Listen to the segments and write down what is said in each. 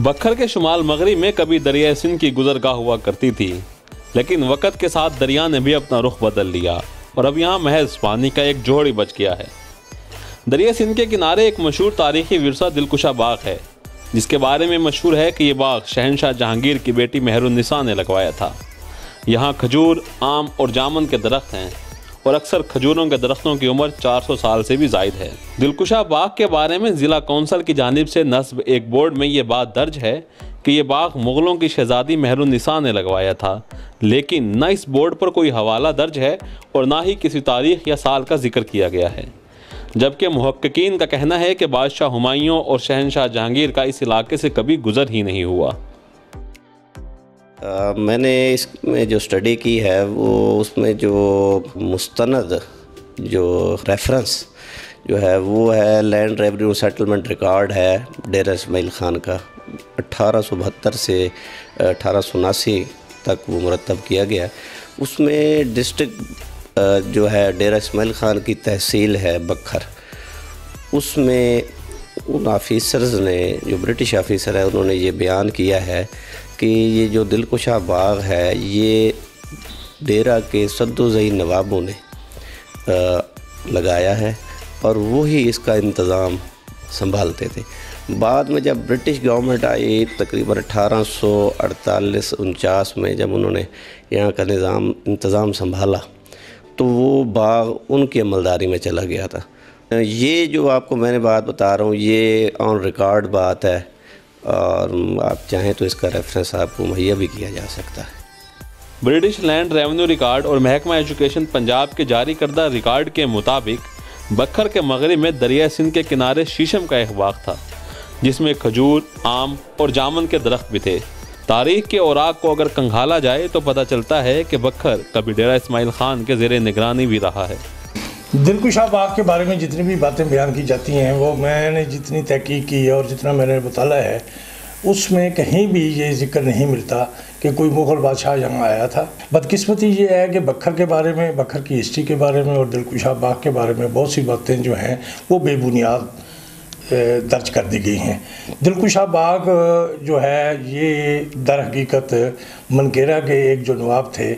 बखर के शुमाल मगरिब में कभी दरिया सिंध की गुजरगाह हुआ करती थी, लेकिन वक़्त के साथ दरिया ने भी अपना रुख बदल लिया और अब यहाँ महज पानी का एक जोड़ ही बच गया है। दरिया सिंध के किनारे एक मशहूर तारीखी विरसा दिलकुशा बाग है, जिसके बारे में मशहूर है कि ये बाग शहनशाह जहांगीर की बेटी मेहरुन्निसा ने लगवाया था। यहाँ खजूर, आम और जामुन के दरख्त हैं और अक्सर खजूरों के दरख्तों की उम्र 400 साल से भी ज़ायद है। दिलकुशा बाग के बारे में ज़िला कौंसल की जानिब से नस्ब एक बोर्ड में ये बात दर्ज है कि ये बाग मुग़लों की शहज़ादी मेहरुन्निसा ने लगवाया था, लेकिन न इस बोर्ड पर कोई हवाला दर्ज है और ना ही किसी तारीख़ या साल का जिक्र किया गया है। जबकि मुहक्किकीन का कहना है कि बादशाह हुमायूं और शहनशाह जहांगीर का इस इलाके से कभी गुज़र ही नहीं हुआ। मैंने इसमें जो स्टडी की है वो उसमें जो मुस्तनद जो रेफरेंस जो है वो है लैंड रेवेन्यू सेटलमेंट रिकॉर्ड है डेरा इस्माइल ख़ान का 1872 से 1879 तक वो मुरतब किया गया। उसमें डिस्ट्रिक्ट जो है डेरा इस्माइल ख़ान की तहसील है बखर, उसमें उन ऑफिसर्स ने जो ब्रिटिश ऑफिसर है उन्होंने ये बयान किया है कि ये जो दिलकुशा बाग है ये डेरा के सद्दोज़ई नवाबों ने लगाया है और वही इसका इंतज़ाम संभालते थे। बाद में जब ब्रिटिश गवर्नमेंट आई तकरीबन 1848-49 में जब उन्होंने यहाँ का इंतज़ाम संभाला तो वो बाग उनकी अमलदारी में चला गया था। ये जो आपको मैंने बात बता रहा हूँ ये ऑन रिकॉर्ड बात है और आप चाहें तो इसका रेफरेंस आपको मुहैया भी किया जा सकता है। ब्रिटिश लैंड रेवेन्यू रिकॉर्ड और महकमा एजुकेशन पंजाब के जारी करदा रिकॉर्ड के मुताबिक बखर के मगरिब में दरिया सिंध के किनारे शीशम का एक बाग था, जिसमें खजूर, आम और जामुन के दरख्त भी थे। तारीख के औराक को अगर कंघाला जाए तो पता चलता है कि बखर कभी डेरा इस्माइल ख़ान के ज़ेरे निगरानी भी रहा है। दिलकुशा बाग के बारे में जितनी भी बातें बयान की जाती हैं वो मैंने जितनी तहकीक की है और जितना मैंने बताया है उसमें कहीं भी ये जिक्र नहीं मिलता कि कोई मुग़ल बादशाह यहाँ आया था। बदकिस्मती ये है कि बखर के बारे में, बखर की हिस्ट्री के बारे में और दिलकुशा बाग के बारे में बहुत सी बातें जो हैं वो बेबुनियाद दर्ज कर दी गई हैं। दिलकुशा बाग जो है ये दर हकीकत मनकेरा के एक जो नवाब थे,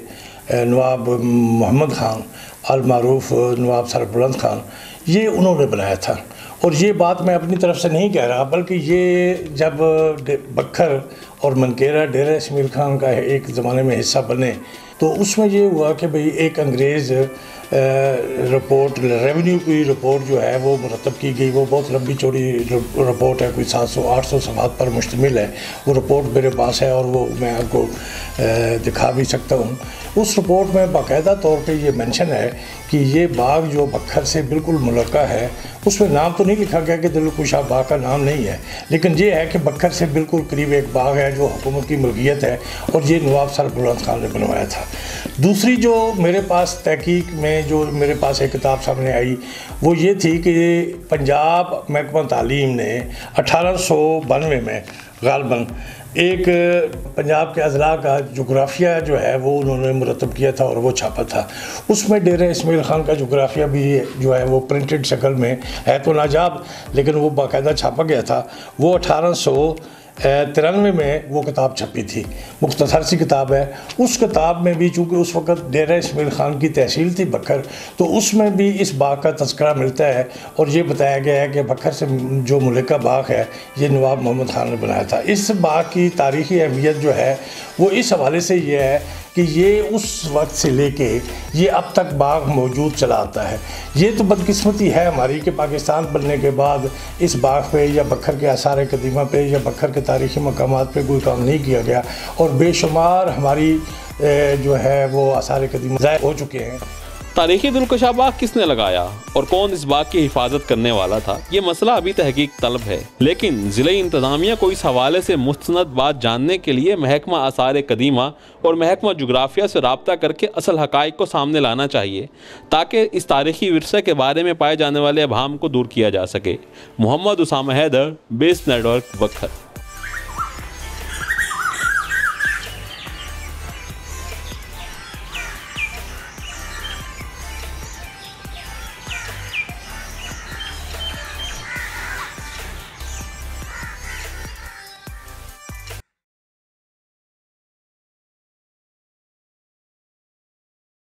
नवाब मोहम्मद ख़ान अल मारूफ नवाब सरबुलंद ख़ान, ये उन्होंने बनाया था। और ये बात मैं अपनी तरफ से नहीं कह रहा बल्कि ये जब बखर और मनकेरा डेरा इस्माइल ख़ान का एक ज़माने में हिस्सा बने तो उसमें ये हुआ कि भाई एक अंग्रेज़ रिपोर्ट, रेवेन्यू की रिपोर्ट जो है वो मुरतब की गई। वो बहुत लंबी चौड़ी रिपोर्ट है, कोई 700-800 सफ़हात पर मुश्तमिल है। वो रिपोर्ट मेरे पास है और वो मैं आपको दिखा भी सकता हूँ। उस रिपोर्ट में बाकायदा तौर पे ये मेंशन है कि ये बाग जो बखर से बिल्कुल मुल्का है, उसमें नाम तो नहीं लिखा गया कि दिलकुशा बाग का नाम नहीं है, लेकिन ये है कि बखर से बिल्कुल करीब एक बाग है जो हुकूमत की मिल्कियत है और ये नवाब सरबुलंद ख़ान ने बनवाया था। दूसरी जो मेरे पास तहकीक में जो मेरे पास एक किताब सामने आई वो ये थी कि पंजाब महकमा तालीम ने 1892 में गालबन एक पंजाब के अज़ला का जोग्राफिया जो है वो उन्होंने मुरतब किया था और वो छापा था। उसमें डेरा इस्माइल ख़ान का जोग्राफिया भी जो है वो प्रिंटेड शक्ल में है तो नाजाब, लेकिन वो बाकायदा छापा गया था। वो 1893 में वो किताब छपी थी, मुख्तसर सी किताब है। उस किताब में भी चूँकि उस वक़्त डेरा इस्माइल ख़ान की तहसील थी बखर, तो उसमें भी इस बाग का तज़किरा मिलता है और ये बताया गया है कि बखर से जो मुल्का बाग है ये नवाब मोहम्मद ख़ान ने बनाया था। इस बाग की तारीख़ी अहमियत जो है वो इस हवाले से ये है कि ये उस वक्त से लेके ये अब तक बाग मौजूद चला आता है। ये तो बदकिस्मती है हमारी कि पाकिस्तान बनने के बाद इस बाग पे या बखर के आसार कदीमा पे या बखर के तारीख़ी मकामात पे कोई काम नहीं किया गया और बेशुमार हमारी जो है वो आसार कदीमा ज़ाय हो चुके हैं। तारीखी दिलकशा बाग किसने लगाया और कौन इस बाग की हिफाजत करने वाला था, ये मसला अभी तहकीक तलब है। लेकिन ज़िले इंतज़ामिया को इस हवाले से मुस्तनद बात जानने के लिए महकमा आसार कदीमा और महकमा जुग्राफिया से रब्ता करके असल हक़ाइक़ को सामने लाना चाहिए, ताकि इस तारीखी विरसे के बारे में पाए जाने वाले अभाम को दूर किया जा सके। मोहम्मद उसामा हैदर, बेस नेटवर्क, बखर।